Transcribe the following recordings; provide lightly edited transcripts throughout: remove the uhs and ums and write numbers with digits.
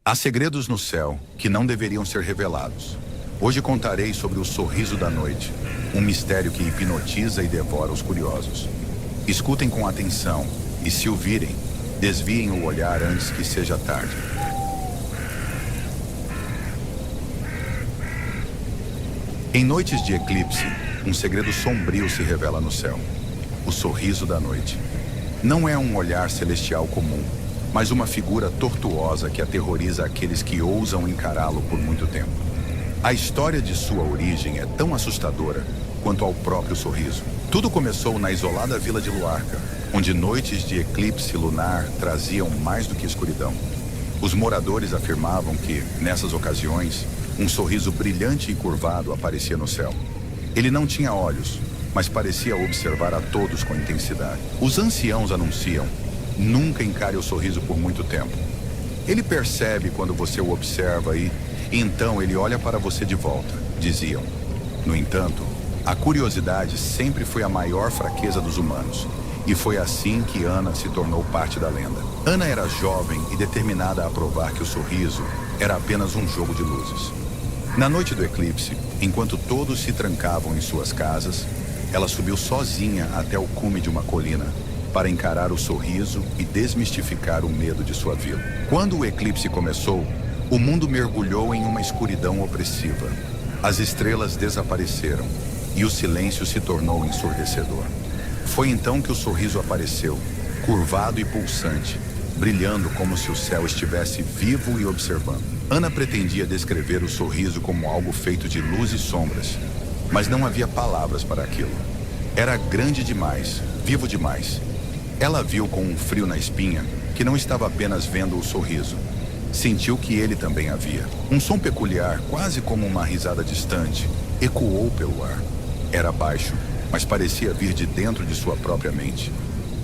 Há segredos no céu que não deveriam ser revelados. Hoje contarei sobre o sorriso da noite, um mistério que hipnotiza e devora os curiosos. Escutem com atenção e, se o virem, desviem o olhar antes que seja tarde. Em noites de eclipse, um segredo sombrio se revela no céu: o sorriso da noite. Não é um olhar celestial comum, mas uma figura tortuosa que aterroriza aqueles que ousam encará-lo por muito tempo. A história de sua origem é tão assustadora quanto ao próprio sorriso. Tudo começou na isolada vila de Luarca, onde noites de eclipse lunar traziam mais do que escuridão. Os moradores afirmavam que, nessas ocasiões, um sorriso brilhante e curvado aparecia no céu. Ele não tinha olhos, mas parecia observar a todos com intensidade. Os anciãos anunciam: nunca encare o sorriso por muito tempo. Ele percebe quando você o observa e então ele olha para você de volta, diziam. No entanto, a curiosidade sempre foi a maior fraqueza dos humanos, e foi assim que Ana se tornou parte da lenda. Ana era jovem e determinada a provar que o sorriso era apenas um jogo de luzes. Na noite do eclipse, enquanto todos se trancavam em suas casas, ela subiu sozinha até o cume de uma colina para encarar o sorriso e desmistificar o medo de sua vila. Quando o eclipse começou, o mundo mergulhou em uma escuridão opressiva. As estrelas desapareceram e o silêncio se tornou ensurdecedor. Foi então que o sorriso apareceu, curvado e pulsante, brilhando como se o céu estivesse vivo e observando. Ana pretendia descrever o sorriso como algo feito de luz e sombras, mas não havia palavras para aquilo. Era grande demais, vivo demais. Ela viu com um frio na espinha que não estava apenas vendo o sorriso. Sentiu que ele também havia. Um som peculiar, quase como uma risada distante, ecoou pelo ar. Era baixo, mas parecia vir de dentro de sua própria mente.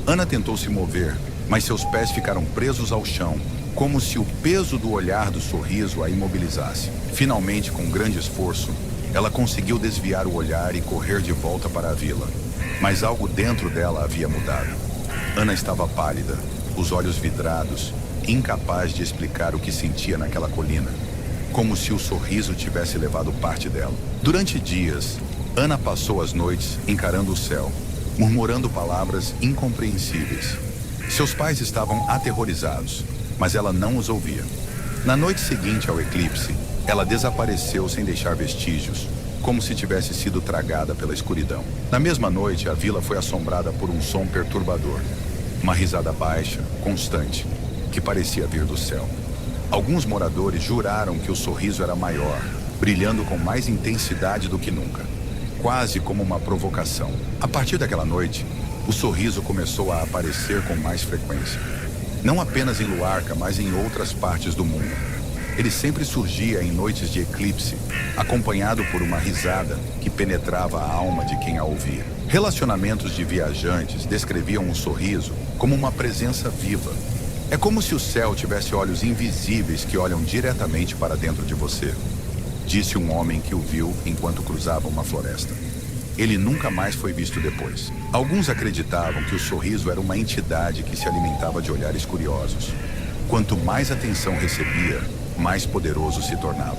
Ana tentou se mover, mas seus pés ficaram presos ao chão, como se o peso do olhar do sorriso a imobilizasse. Finalmente, com grande esforço, ela conseguiu desviar o olhar e correr de volta para a vila. Mas algo dentro dela havia mudado. Ana estava pálida, os olhos vidrados, incapaz de explicar o que sentia naquela colina, como se o sorriso tivesse levado parte dela. Durante dias, Ana passou as noites encarando o céu, murmurando palavras incompreensíveis. Seus pais estavam aterrorizados, mas ela não os ouvia. Na noite seguinte ao eclipse, ela desapareceu sem deixar vestígios, como se tivesse sido tragada pela escuridão. Na mesma noite, a vila foi assombrada por um som perturbador. Uma risada baixa, constante, que parecia vir do céu. Alguns moradores juraram que o sorriso era maior, brilhando com mais intensidade do que nunca, quase como uma provocação. A partir daquela noite, o sorriso começou a aparecer com mais frequência. Não apenas em Luarca, mas em outras partes do mundo. Ele sempre surgia em noites de eclipse, acompanhado por uma risada que penetrava a alma de quem a ouvia. Relacionamentos de viajantes descreviam o sorriso como uma presença viva. É como se o céu tivesse olhos invisíveis que olham diretamente para dentro de você, disse um homem que o viu enquanto cruzava uma floresta. Ele nunca mais foi visto depois. Alguns acreditavam que o sorriso era uma entidade que se alimentava de olhares curiosos. Quanto mais atenção recebia, mais poderoso se tornava.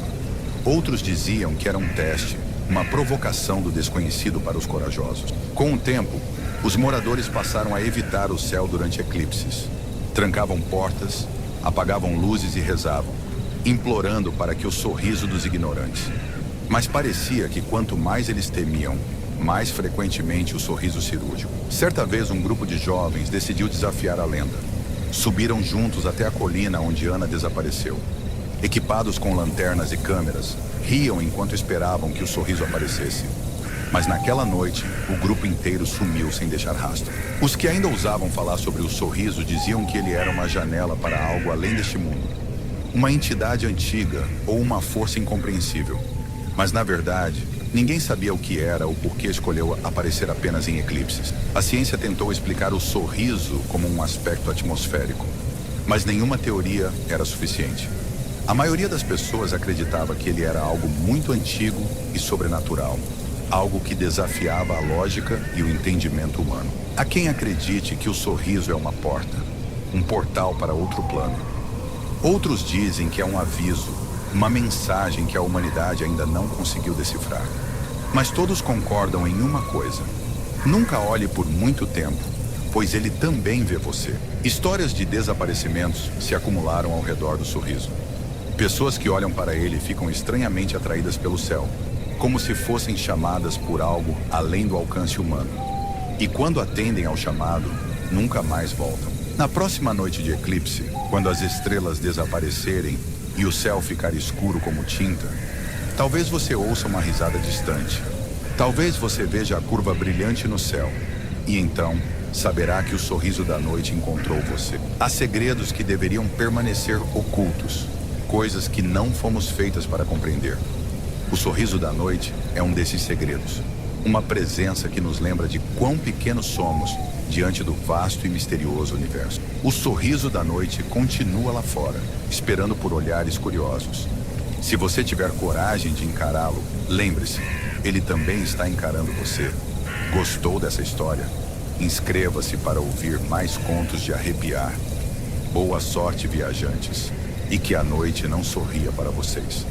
Outros diziam que era um teste, uma provocação do desconhecido para os corajosos. Com o tempo, os moradores passaram a evitar o céu durante eclipses. Trancavam portas, apagavam luzes e rezavam, implorando para que o sorriso dos ignorantes. Mas parecia que quanto mais eles temiam, mais frequentemente o sorriso cirúrgico. Certa vez, um grupo de jovens decidiu desafiar a lenda. Subiram juntos até a colina onde Ana desapareceu. Equipados com lanternas e câmeras, riam enquanto esperavam que o sorriso aparecesse. Mas naquela noite, o grupo inteiro sumiu sem deixar rastro. Os que ainda ousavam falar sobre o sorriso diziam que ele era uma janela para algo além deste mundo. Uma entidade antiga ou uma força incompreensível. Mas na verdade, ninguém sabia o que era ou por que escolheu aparecer apenas em eclipses. A ciência tentou explicar o sorriso como um aspecto atmosférico, mas nenhuma teoria era suficiente. A maioria das pessoas acreditava que ele era algo muito antigo e sobrenatural, algo que desafiava a lógica e o entendimento humano. Há quem acredite que o sorriso é uma porta, um portal para outro plano. Outros dizem que é um aviso, uma mensagem que a humanidade ainda não conseguiu decifrar. Mas todos concordam em uma coisa: nunca olhe por muito tempo, pois ele também vê você. Histórias de desaparecimentos se acumularam ao redor do sorriso. Pessoas que olham para ele ficam estranhamente atraídas pelo céu, como se fossem chamadas por algo além do alcance humano. E quando atendem ao chamado, nunca mais voltam. Na próxima noite de eclipse, quando as estrelas desaparecerem e o céu ficar escuro como tinta, talvez você ouça uma risada distante. Talvez você veja a curva brilhante no céu. E então, saberá que o sorriso da noite encontrou você. Há segredos que deveriam permanecer ocultos, coisas que não fomos feitas para compreender. O sorriso da noite é um desses segredos. Uma presença que nos lembra de quão pequenos somos diante do vasto e misterioso universo. O sorriso da noite continua lá fora, esperando por olhares curiosos. Se você tiver coragem de encará-lo, lembre-se, ele também está encarando você. Gostou dessa história? Inscreva-se para ouvir mais contos de arrepiar. Boa sorte, viajantes, e que a noite não sorria para vocês.